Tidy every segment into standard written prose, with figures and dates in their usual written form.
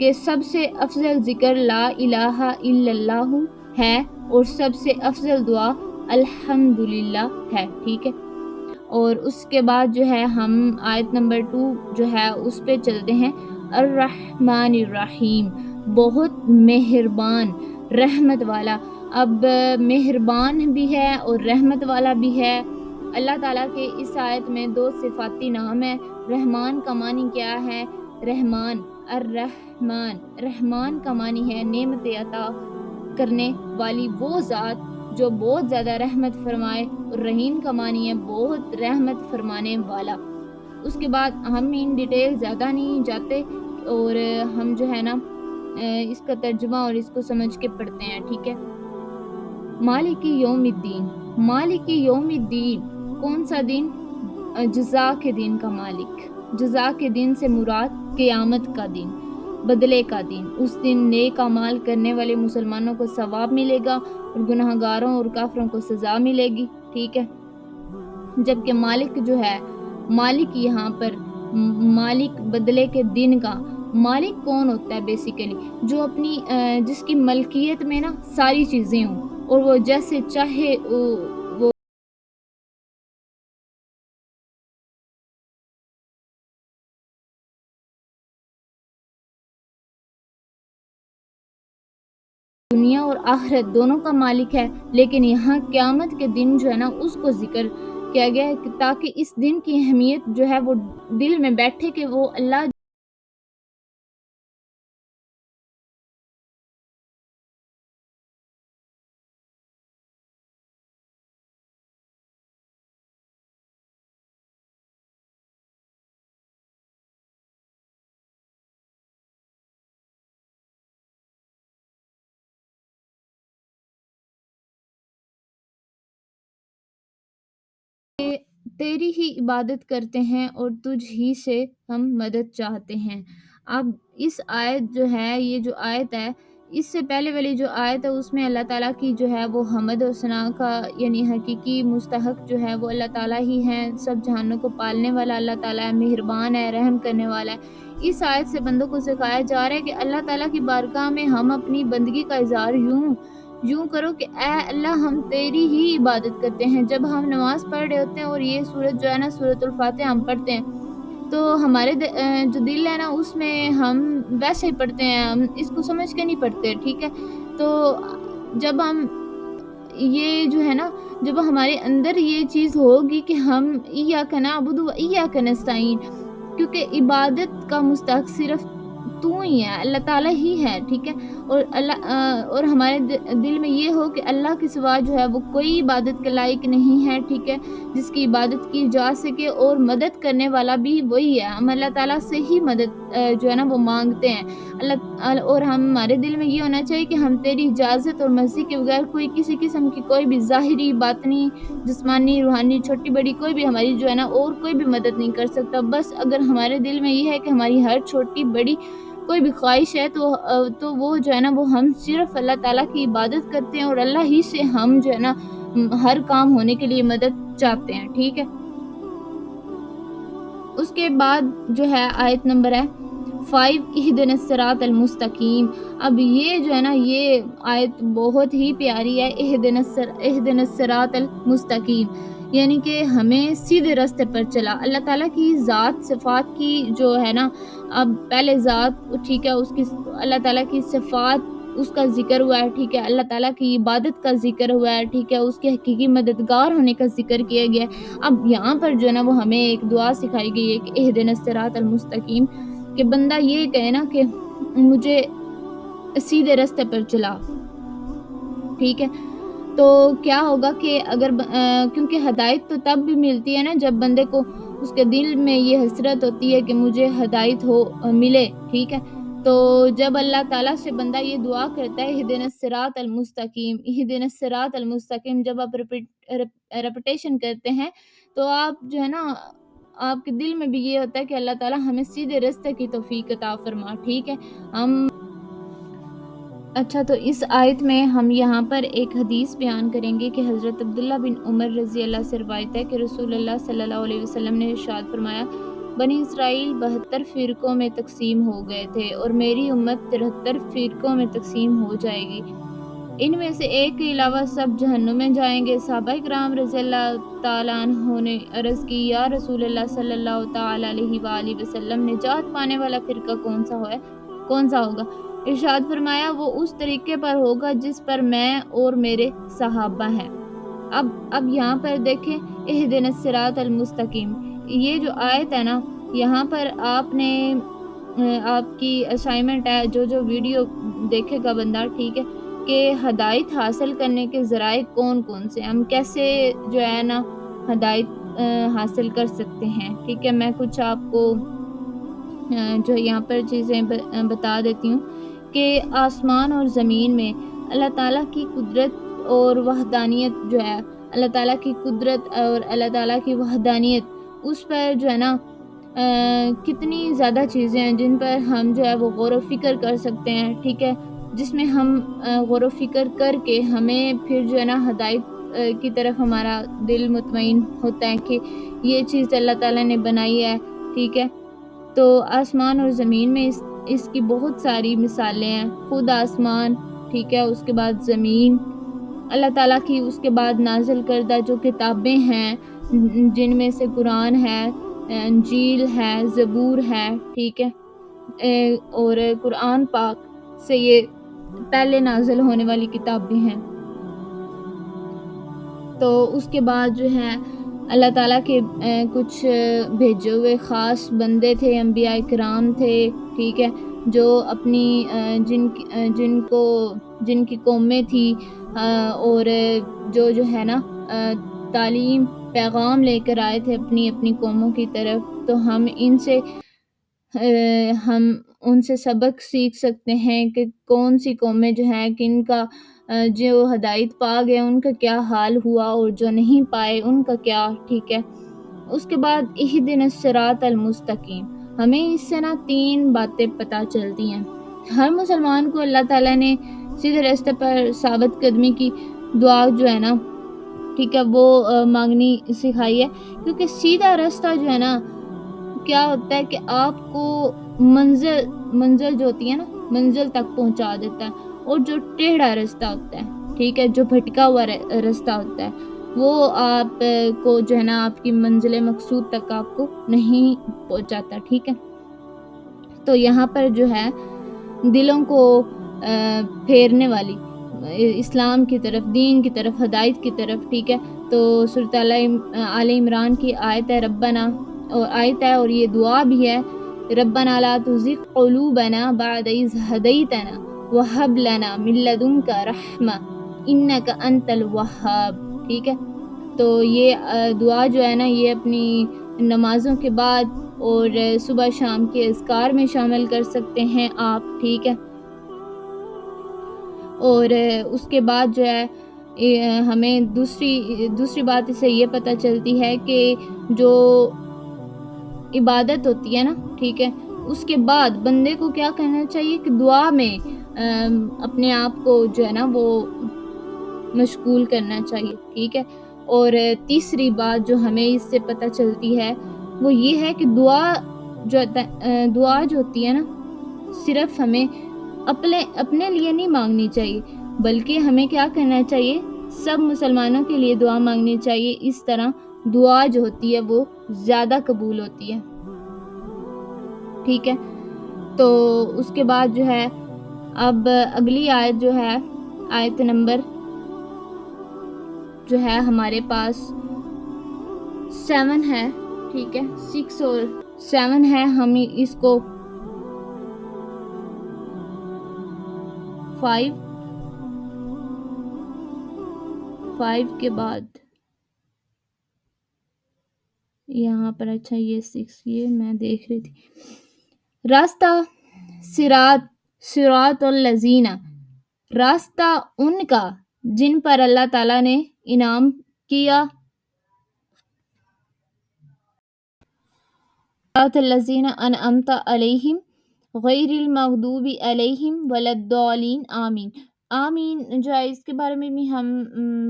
کہ سب سے افضل ذکر لا الہ الا اللہ ہے اور سب سے افضل دعا الحمدللہ ہے، ٹھیک ہے۔ اور اس کے بعد جو ہے ہم آیت نمبر 2 جو ہے اس پہ چلتے ہیں۔ الرحمن الرحیم، بہت مہربان، رحمت والا۔ اب مہربان بھی ہے اور رحمت والا بھی ہے۔ اللہ تعالیٰ کے اس آیت میں 2 صفاتی نام ہیں۔ رحمان کا معنی کیا ہے؟ رحمان، الرحمن، رحمان کا معنی ہے نعمت عطا کرنے والی وہ ذات جو بہت زیادہ رحمت فرمائے، اور رحیم کا معنی ہے بہت رحمت فرمانے والا۔ اس کے بعد ہم ان ڈیٹیل زیادہ نہیں جاتے اور ہم جو ہے نا اس کا ترجمہ اور اس کو سمجھ کے پڑھتے ہیں، ٹھیک ہے۔ مالک یوم الدین، مالک یوم الدین کون سا دن؟ جزا کے دن کا مالک۔ جزا کے دن سے مراد قیامت کا دن، بدلے کا دن۔ اس دن نیک اعمال کرنے والے مسلمانوں کو ثواب ملے گا اور گناہ گاروں اور کافروں کو سزا ملے گی، ٹھیک ہے۔ جبکہ مالک جو ہے، مالک یہاں پر مالک بدلے کے دن کا مالک کون ہوتا ہے؟ بیسیکلی جو اپنی جس کی ملکیت میں نا ساری چیزیں ہوں اور وہ جیسے چاہے وہ دنیا اور آخرت دونوں کا مالک ہے۔ لیکن یہاں قیامت کے دن جو ہے نا اس کو ذکر کیا گیا ہے تاکہ اس دن کی اہمیت جو ہے وہ دل میں بیٹھے کہ وہ اللہ تیری ہی عبادت کرتے ہیں اور تجھ ہی سے ہم مدد چاہتے ہیں۔ اب اس آیت جو ہے، یہ جو آیت ہے، اس سے پہلے والی جو آیت ہے اس میں اللہ تعالیٰ کی جو ہے وہ حمد و ثنا کا یعنی حقیقی مستحق جو ہے وہ اللہ تعالیٰ ہی ہیں۔ سب جہانوں کو پالنے والا اللہ تعالیٰ ہے، مہربان ہے، رحم کرنے والا ہے۔ اس آیت سے بندوں کو سکھایا جا رہا ہے کہ اللہ تعالیٰ کی بارگاہ میں ہم اپنی بندگی کا اظہار یوں کرو کہ اے اللہ ہم تیری ہی عبادت کرتے ہیں۔ جب ہم نماز پڑھ رہے ہوتے ہیں اور یہ سورت جو ہے نا سورۃ الفاتحہ ہم پڑھتے ہیں تو ہمارے جو دل ہے نا اس میں ہم ویسے ہی پڑھتے ہیں، ہم اس کو سمجھ کے نہیں پڑھتے، ٹھیک ہے۔ تو جب ہم یہ جو ہے نا جب ہمارے اندر یہ چیز ہوگی کہ ہم ایاک نعبد و ایاک نستعین، کیونکہ عبادت کا مستحق صرف تو ہی ہے، اللہ تعالیٰ ہی ہے، ٹھیک ہے۔ اور ہمارے دل میں یہ ہو کہ اللہ کے سوا جو ہے وہ کوئی عبادت کے لائق نہیں ہے، ٹھیک ہے، جس کی عبادت کی جا سکے، اور مدد کرنے والا بھی وہی ہے۔ ہم اللہ تعالیٰ سے ہی مدد جو ہے نا وہ مانگتے ہیں اور ہمارے دل میں یہ ہونا چاہیے کہ ہم تیری اجازت اور مرضی کے بغیر کوئی کسی قسم کی کوئی بھی ظاہری، باطنی، جسمانی، روحانی، چھوٹی بڑی کوئی بھی ہماری جو ہے نا اور کوئی بھی مدد نہیں کر سکتا۔ بس اگر ہمارے دل میں یہ ہے کہ ہماری ہر چھوٹی بڑی کوئی بھی خواہش ہے تو وہ جو ہے نا وہ ہم صرف اللہ تعالیٰ کی عبادت کرتے ہیں اور اللہ ہی سے ہم جو ہے نا ہر کام ہونے کے لیے مدد چاہتے ہیں، ٹھیک ہے۔ اس کے بعد جو ہے آیت نمبر ہے 5 اہدنا الصراط المستقیم۔ اب یہ جو ہے نا یہ آیت بہت ہی پیاری ہے۔ اہدنا الصراط المستقیم یعنی کہ ہمیں سیدھے راستے پر چلا۔ اللہ تعالیٰ کی ذات صفات کی جو ہے نا، اب پہلے ذات، ٹھیک ہے، اس کی اللہ تعالیٰ کی صفات اس کا ذکر ہوا ہے، ٹھیک ہے، اللہ تعالیٰ کی عبادت کا ذکر ہوا ہے، ٹھیک ہے، اس کے حقیقی مددگار ہونے کا ذکر کیا گیا ہے۔ اب یہاں پر جو ہے نا وہ ہمیں ایک دعا سکھائی گئی ہے کہ اہدنا الصراط المستقیم، کہ بندہ یہ کہے نا کہ مجھے سیدھے راستے پر چلا، ٹھیک ہے۔ تو کیا ہوگا کہ اگر کیونکہ ہدایت تو تب بھی ملتی ہے نا جب بندے کو اس کے دل میں یہ حسرت ہوتی ہے کہ مجھے ہدایت ملے، ٹھیک ہے۔ تو جب اللہ تعالیٰ سے بندہ یہ دعا کرتا ہے اہدنا الصراط المستقیم، اہدنا الصراط المستقیم، جب آپ ریپیٹیشن کرتے ہیں تو آپ جو ہے نا آپ کے دل میں بھی یہ ہوتا ہے کہ اللہ تعالیٰ ہمیں سیدھے راستے کی توفیق عطا فرما، ٹھیک ہے۔ اچھا، تو اس آیت میں ہم یہاں پر ایک حدیث بیان کریں گے کہ حضرت عبداللہ بن عمر رضی اللہ سے روایت ہے کہ رسول اللہ صلی اللہ علیہ وسلم نے ارشاد فرمایا، بنی اسرائیل 72 فرقوں میں تقسیم ہو گئے تھے اور میری امت 73 فرقوں میں تقسیم ہو جائے گی، ان میں سے ایک کے علاوہ سب جہنم میں جائیں گے۔ صحابہ کرام رضی اللہ تعالیٰ عنہ نے عرض کی، یا رسول اللہ صلی اللہ تعالیٰ علیہ وآلہ وسلم، نجات پانے والا فرقہ کون سا ہوگا؟ ارشاد فرمایا، وہ اس طریقے پر ہوگا جس پر میں اور میرے صحابہ ہیں۔ اب یہاں پر دیکھیں، اہدنا الصراط المستقیم، یہ جو آیت ہے نا، یہاں پر آپ کی اسائنمنٹ ہے، جو ویڈیو دیکھے گا بندہ، ٹھیک ہے، کہ ہدایت حاصل کرنے کے ذرائع کون کون سے، ہم کیسے جو ہے نا ہدایت حاصل کر سکتے ہیں، ٹھیک ہے۔ میں کچھ آپ کو جو یہاں پر چیزیں بتا دیتی ہوں کہ آسمان اور زمین میں اللہ تعالیٰ کی قدرت اور وحدانیت جو ہے، اللہ تعالیٰ کی قدرت اور اللہ تعالیٰ کی وحدانیت، اس پر جو ہے نا کتنی زیادہ چیزیں ہیں جن پر ہم جو ہے وہ غور و فکر کر سکتے ہیں، ٹھیک ہے، جس میں ہم غور و فکر کر کے ہمیں پھر جو ہے نا ہدایت کی طرف ہمارا دل مطمئن ہوتا ہے کہ یہ چیز اللہ تعالیٰ نے بنائی ہے، ٹھیک ہے۔ تو آسمان اور زمین میں اس کی بہت ساری مثالیں ہیں، خود آسمان، ٹھیک ہے، اس کے بعد زمین، اللہ تعالیٰ کی اس کے بعد نازل کردہ جو کتابیں ہیں، جن میں سے قرآن ہے، انجیل ہے، زبور ہے، ٹھیک ہے، اور قرآن پاک سے یہ پہلے نازل ہونے والی کتابیں ہیں۔ تو اس کے بعد جو ہے اللہ تعالیٰ کے کچھ بھیجے ہوئے خاص بندے تھے، انبیاء کرام تھے، ٹھیک ہے، جو اپنی جن کی قومیں تھی، اور جو ہے نا تعلیم پیغام لے کر آئے تھے اپنی قوموں کی طرف، تو ہم ان سے سبق سیکھ سکتے ہیں کہ کون سی قومیں جو ہیں، کن کا جو ہدایت پا گئے ان کا کیا حال ہوا، اور جو نہیں پائے ان کا کیا، ٹھیک ہے۔ اس کے بعد اہدنا الصراط المستقیم، ہمیں اس سے نا 3 باتیں پتہ چلتی ہیں۔ ہر مسلمان کو اللہ تعالیٰ نے سیدھے راستے پر ثابت قدمی کی دعا جو ہے نا، ٹھیک ہے، وہ مانگنی سکھائی ہے، کیونکہ سیدھا راستہ جو ہے نا کیا ہوتا ہے کہ آپ کو منزل جو ہوتی ہے نا، منزل تک پہنچا دیتا ہے، اور جو ٹیڑھا راستہ ہوتا ہے، ٹھیک ہے، جو بھٹکا ہوا راستہ ہوتا ہے، وہ آپ کو جو ہے نا آپ کی منزل مقصود تک آپ کو نہیں پہنچاتا، ٹھیک ہے۔ تو یہاں پر جو ہے دلوں کو پھیرنے والی اسلام کی طرف، دین کی طرف، ہدایت کی طرف، ٹھیک ہے، تو سورۃ آل عمران کی آیت ہے ربنا، اور آیت ہے، اور یہ دعا بھی ہے، ربنا لا تزغ قلوبنا بعد اذ ہدیتنا وہب لنا من لدنک رحمہ انک انت الوہاب، ٹھیک ہے۔ تو یہ دعا جو ہے نا، یہ اپنی نمازوں کے بعد اور صبح شام کے اذکار میں شامل کر سکتے ہیں آپ، ٹھیک ہے۔ اور اس کے بعد جو ہے ہمیں دوسری بات اس سے یہ پتہ چلتی ہے کہ جو عبادت ہوتی ہے نا، ٹھیک ہے، اس کے بعد بندے کو کیا کرنا چاہیے کہ دعا میں اپنے آپ کو جو ہے نا وہ مشغول کرنا چاہیے، ٹھیک ہے۔ اور تیسری بات جو ہمیں اس سے پتہ چلتی ہے وہ یہ ہے کہ دعا جو ہوتی ہے نا، صرف ہمیں اپنے لیے نہیں مانگنی چاہیے، بلکہ ہمیں کیا کرنا چاہیے، سب مسلمانوں کے لیے دعا مانگنی چاہیے۔ اس طرح دعا جو ہوتی ہے وہ زیادہ قبول ہوتی ہے، ٹھیک ہے۔ تو اس کے بعد جو ہے اب اگلی آیت جو ہے، آیت نمبر جو ہے ہمارے پاس 7 ہے، ٹھیک ہے، 6 اور 7 ہے، ہم اس کو 5 کے بعد یہاں پر، اچھا یہ 6، یہ میں دیکھ رہی تھی، راستہ صراط الذین، راستہ ان کا جن پر اللہ تعالیٰ نے انعام کیا، صراط الذین انعمت علیہم غیر المغضوب علیہم ولا الضالین، آمین۔ آمین جو ہے اس کے بارے میں بھی ہم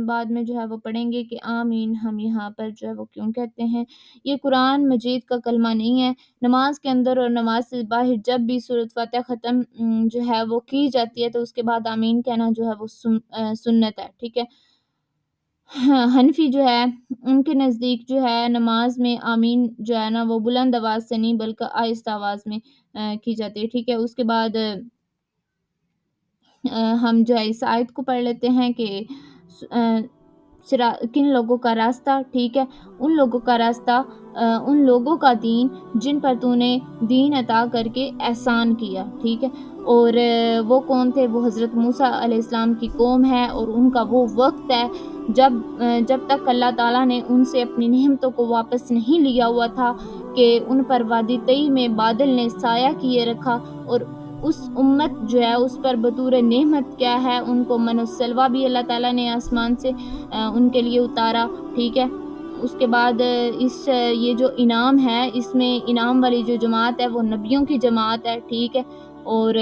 بعد میں جو ہے وہ پڑھیں گے کہ آمین ہم یہاں پر جو ہے وہ کیوں کہتے ہیں۔ یہ قرآن مجید کا کلمہ نہیں ہے۔ نماز کے اندر اور نماز سے باہر جب بھی سورۃ فاتحہ ختم جو ہے وہ کی جاتی ہے تو اس کے بعد آمین کہنا جو ہے وہ سنت ہے، ٹھیک ہے۔ حنفی جو ہے ان کے نزدیک جو ہے نماز میں آمین جو ہے نا وہ بلند آواز سے نہیں بلکہ آہستہ آواز میں کی جاتی ہے، ٹھیک ہے۔ اس کے بعد ہم جو ہے اس آیت کو پڑھ لیتے ہیں کہ کن لوگوں کا راستہ، ٹھیک ہے، ان لوگوں کا راستہ ان لوگوں کا دین جن پر تو نے دین عطا کر کے احسان کیا، ٹھیک ہے۔ اور وہ کون تھے؟ وہ حضرت موسیٰ علیہ السلام کی قوم ہے، اور ان کا وہ وقت ہے جب تک اللہ تعالیٰ نے ان سے اپنی نعمتوں کو واپس نہیں لیا ہوا تھا کہ ان پر وادی طی میں بادل نے سایہ کیے رکھا، اور اس امت جو ہے اس پر بطور نعمت کیا ہے، ان کو من و سلوہ بھی اللہ تعالیٰ نے آسمان سے ان کے لیے اتارا، ٹھیک ہے۔ اس کے بعد یہ جو انعام ہے، اس میں انعام والی جو جماعت ہے وہ نبیوں کی جماعت ہے، ٹھیک ہے۔ اور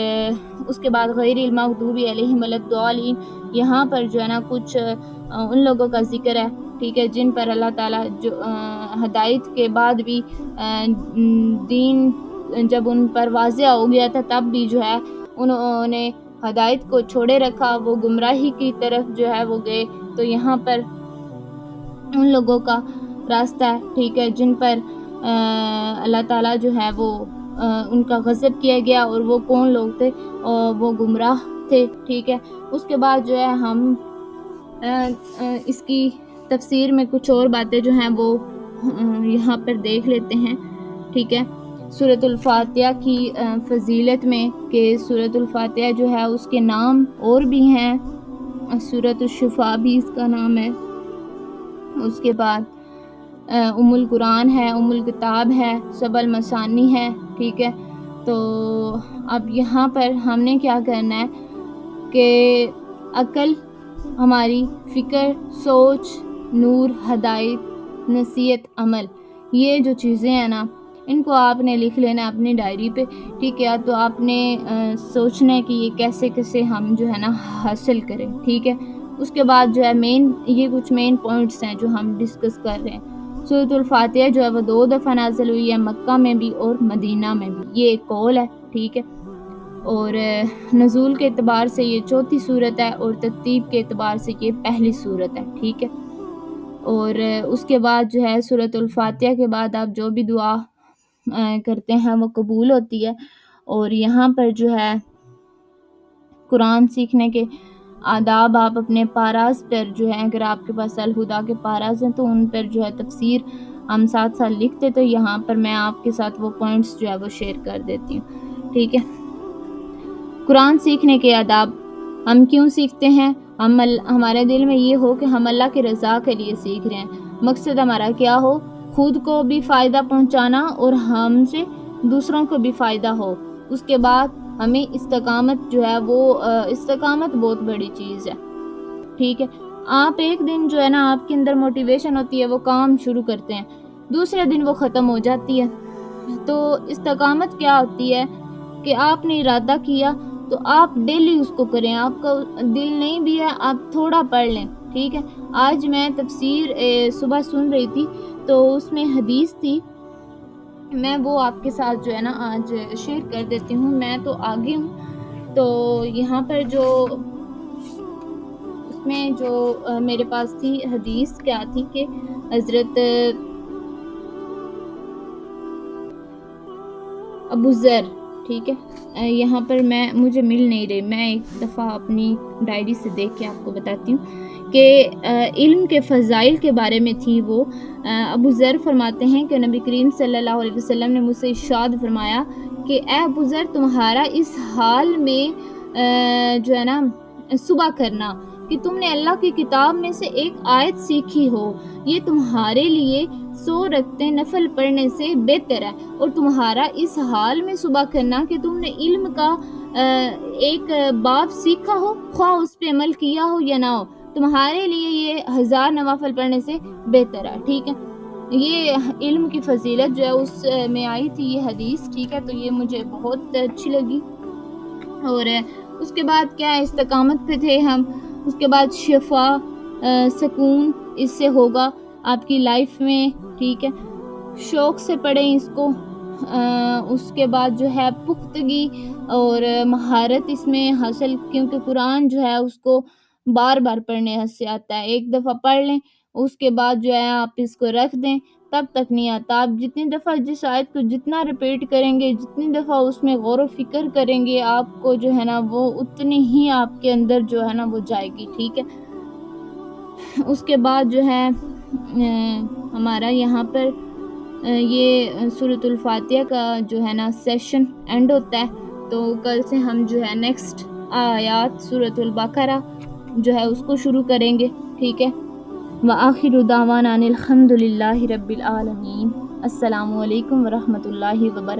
اس کے بعد غیر المغضوب علیہم ولا الضالین، یہاں پر جو ہے نا کچھ ان لوگوں کا ذکر ہے، ٹھیک ہے، جن پر اللہ تعالیٰ جو ہدایت کے بعد بھی دین جب ان پر واضح ہو گیا تھا تب بھی جو ہے انہوں نے ہدایت کو چھوڑے رکھا، وہ گمراہی کی طرف جو ہے وہ گئے۔ تو یہاں پر ان لوگوں کا راستہ ہے، ٹھیک ہے، جن پر اللہ تعالیٰ جو ہے وہ ان کا غضب کیا گیا، اور وہ کون لوگ تھے؟ وہ گمراہ تھے، ٹھیک ہے۔ اس کے بعد جو ہے ہم اس کی تفسیر میں کچھ اور باتیں جو ہیں وہ یہاں پر دیکھ لیتے ہیں، ٹھیک ہے۔ سورۃ الفاتحہ کی فضیلت میں کہ سورۃ الفاتحہ جو ہے اس کے نام اور بھی ہیں، سورۃ الشفاء بھی اس کا نام ہے۔ اس کے بعد ام القرآن ہے، ام الکتاب ہے، سبع المثانی ہے، ٹھیک ہے۔ تو اب یہاں پر ہم نے کیا کرنا ہے کہ عقل، ہماری فکر، سوچ، نور، ہدایت، نصیحت، عمل، یہ جو چیزیں ہیں نا ان کو آپ نے لکھ لینا ہے اپنی ڈائری پہ، ٹھیک ہے۔ تو آپ نے سوچنا ہے کہ یہ کیسے کیسے ہم جو ہے نا حاصل کریں، ٹھیک ہے۔ اس کے بعد جو ہے یہ کچھ مین پوائنٹس ہیں جو ہم ڈسکس کر رہے ہیں۔ سورۃ الفاتحہ جو ہے وہ 2 دفعہ نازل ہوئی ہے، مکہ میں بھی اور مدینہ میں بھی، یہ ایک قول ہے، ٹھیک ہے۔ اور نزول کے اعتبار سے یہ 4تھی سورت ہے، اور ترتیب کے اعتبار سے یہ پہلی سورت ہے، ٹھیک ہے۔ اور اس کے بعد جو ہے سورۃ الفاتحہ کے بعد آپ جو بھی دعا کرتے ہیں وہ قبول ہوتی ہے۔ اور یہاں پر جو ہے قرآن سیکھنے کے آداب آپ اپنے پاراز پر جو ہے، اگر آپ کے پاس الہدا کے پاراز ہیں تو ان پر جو ہے تفسیر ہم ساتھ ساتھ لکھتے، تو یہاں پر میں آپ کے ساتھ وہ پوائنٹس جو ہے وہ شیئر کر دیتی ہوں، ٹھیک ہے۔ قرآن سیکھنے کے آداب، ہم کیوں سیکھتے ہیں؟ ہمارے دل میں یہ ہو کہ ہم اللہ کی رضا کے لیے سیکھ رہے ہیں، مقصد ہمارا کیا ہو؟ خود کو بھی فائدہ پہنچانا اور ہم سے دوسروں کو بھی فائدہ ہو۔ اس کے بعد ہمیں استقامت جو ہے وہ استقامت بہت بڑی چیز ہے، ٹھیک ہے۔ آپ ایک دن جو ہے نا آپ کے اندر موٹیویشن ہوتی ہے، وہ کام شروع کرتے ہیں، دوسرے دن وہ ختم ہو جاتی ہے۔ تو استقامت کیا ہوتی ہے کہ آپ نے ارادہ کیا تو آپ ڈیلی اس کو کریں، آپ کا دل نہیں بھی ہے آپ تھوڑا پڑھ لیں، ٹھیک ہے۔ آج میں تفسیر صبح سن رہی تھی تو اس میں حدیث تھی، میں وہ آپ کے ساتھ جو ہے نا آج شیئر کر دیتی ہوں۔ میں تو آگے ہوں، تو یہاں پر جو اس میں جو میرے پاس تھی حدیث کیا تھی کہ حضرت ابو ذر، ٹھیک ہے، یہاں پر مجھے مل نہیں رہی، میں ایک دفعہ اپنی ڈائری سے دیکھ کے آپ کو بتاتی ہوں کہ علم کے فضائل کے بارے میں تھی وہ۔ ابو ذر فرماتے ہیں کہ نبی کریم صلی اللہ علیہ وسلم نے مجھ سے ارشاد فرمایا کہ اے ابو ذر، تمہارا اس حال میں جو ہے نا صبح کرنا کہ تم نے اللہ کی کتاب میں سے ایک آیت سیکھی ہو، یہ تمہارے لیے 100 رکعتیں نفل پڑھنے سے بہتر ہے، اور تمہارا اس حال میں صبح کرنا کہ تم نے علم کا ایک باب سیکھا ہو، خواہ اس پہ عمل کیا ہو یا نہ ہو، تمہارے لیے یہ 1000 نوافل پڑھنے سے بہتر ہے، ٹھیک ہے۔ یہ علم کی فضیلت جو ہے اس میں آئی تھی یہ حدیث، ٹھیک ہے۔ تو یہ مجھے بہت اچھی لگی، اور اس کے بعد کیا ہے استقامت پہ تھے ہم، اس کے بعد شفا سکون اس سے ہوگا آپ کی لائف میں، ٹھیک ہے، شوق سے پڑھیں اس کو، اس کے بعد جو ہے پختگی اور مہارت اس میں حاصل، کیونکہ قرآن جو ہے اس کو بار بار پڑھنے سے آتا ہے، ایک دفعہ پڑھ لیں اس کے بعد جو ہے آپ اس کو رکھ دیں تب تک نہیں آتا، آپ جتنی دفعہ جس آیت کو جتنا ریپیٹ کریں گے، جتنی دفعہ اس میں غور و فکر کریں گے، آپ کو جو ہے نا وہ اتنی ہی آپ کے اندر جو ہے نا وہ جائے گی، ٹھیک ہے۔ اس کے بعد جو ہے ہمارا یہاں پر یہ سورۃ الفاتحہ کا جو ہے نا سیشن اینڈ ہوتا ہے، تو کل سے ہم جو ہے نیکسٹ آیات سورۃ البقرہ جو ہے اس کو شروع کریں گے، ٹھیک ہے۔ وآخر دعوانا ان الحمد للہ رب العالمین۔ السلام علیکم ورحمۃ اللہ وبرکاتہ۔